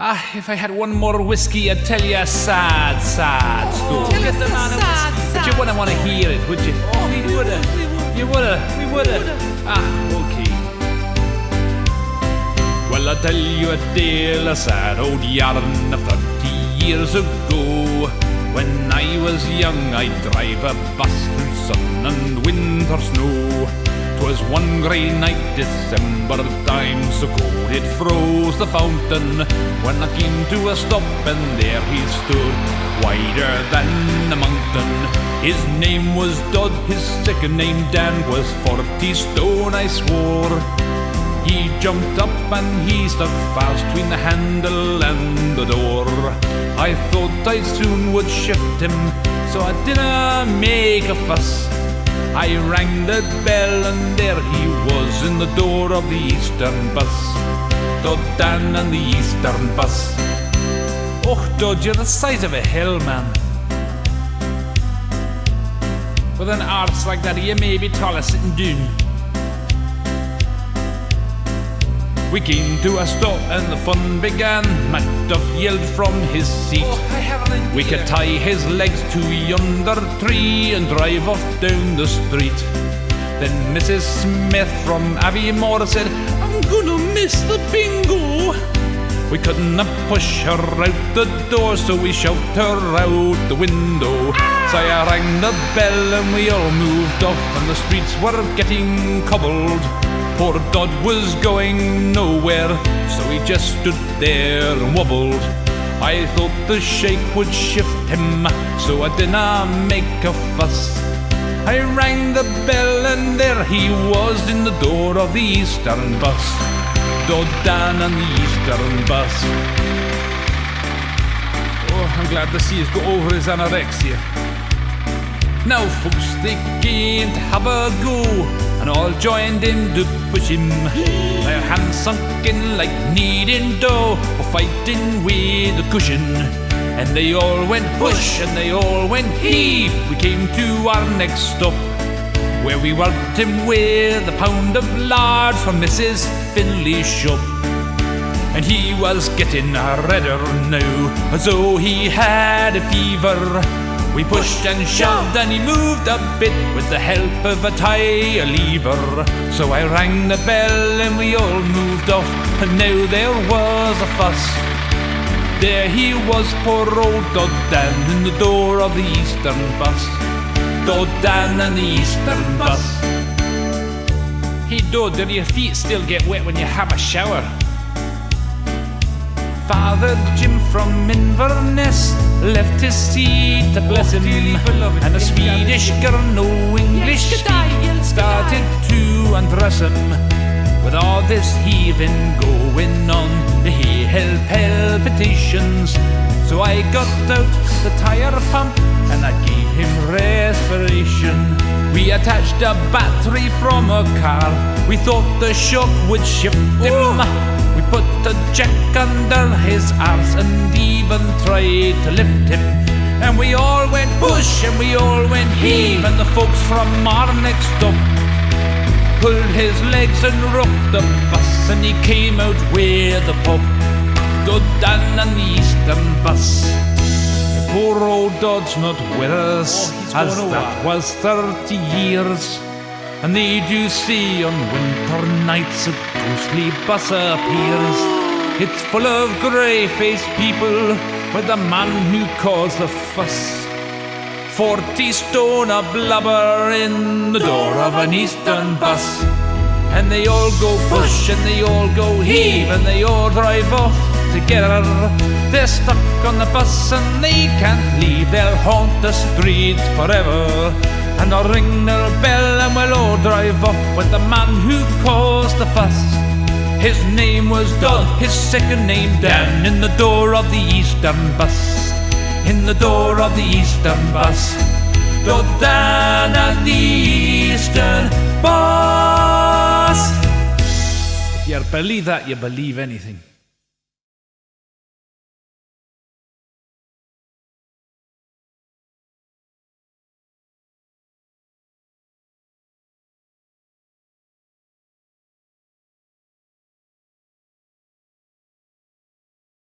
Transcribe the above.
If I had one more whiskey, I'd tell you a sad, sad story. Tell us a sad, But you wouldn't want to hear it, would you? Oh, we woulda. You woulda, we woulda. Okay. Well, I'll tell you a tale, a sad old yarn of 30 years ago. When I was young, I'd drive a bus through sun and wind or snow. 'Twas one grey night, December time, so cold it froze the fountain. When I came to a stop, and there he stood, wider than a mountain. His name was Dod, his second name Dan, was 40 stone, I swore. He jumped up and he stuck fast between the handle and the door. I thought I soon would shift him, so I didn't make a fuss. I rang the bell and there he was in the door of the Eastern bus. Dod Dan and the Eastern bus. Oh, Dod, you're the size of a hill, man. With an arse like that, you may be taller sitting down. We came to a stop and the fun began. Macduff yelled from his seat. We could tie his legs to yonder tree and drive off down the street. Then Mrs. Smith from Aviemore said, I'm gonna miss the bingo. We couldn't push her out the door, so we shoved her out the window. So I rang the bell and we all moved off, and the streets were getting cobbled. Poor Dod was going nowhere, so he just stood there and wobbled. I thought the shake would shift him, so I didn't make a fuss. I rang the bell and there he was in the door of the Eastern bus. Dod Dan and the Eastern bus. Oh, I'm glad to see he's got over his anorexia. Now folks, they came to have a go, and all joined in to push him. Their hands sunk in like kneading dough, or fighting with the cushion. And they all went push, and they all went heave. We came to our next stop, where we worked him with a pound of lard from Mrs. Finley's shop. And he was getting redder now, as though he had a fever. We pushed and shoved and he moved a bit with the help of a tie lever. So I rang the bell and we all moved off, and now there was a fuss. There he was, poor old Dod Dan, in the door of the Eastern bus. Dod Dan and the Eastern bus. Hey Dod, do your feet still get wet when you have a shower? Father Jim from Inverness left his seat to bless him, and a Swedish girl, no English speak, started to undress him. With all this heaving going on, he had palpitations. So I got out the tire pump and I gave him respiration. We attached a battery from a car, we thought the shock would shift him. We put a jack under his arse and even tried to lift him. And we all went push and we all went heave, and the folks from our next stop pulled his legs and rocked the bus, and he came out with a pop. Dod Dan and the Eastern bus. Poor old Dod's not with us, as that was 30 years. And they do see on winter nights a ghostly bus appears. It's full of grey-faced people with the man who caused the fuss. 40 stone a blubber in the door of an Eastern bus. And they all go push and they all go heave, and they all drive off together. They're stuck on the bus and they can't leave, they'll haunt the streets forever. And I'll ring their bell and we'll all drive off with the man who caused the fuss. His name was Dod, his second name Dan, in the door of the Eastern bus. In the door of the Eastern bus. Dod Dan and the Eastern bus. If you believe that, you believe anything.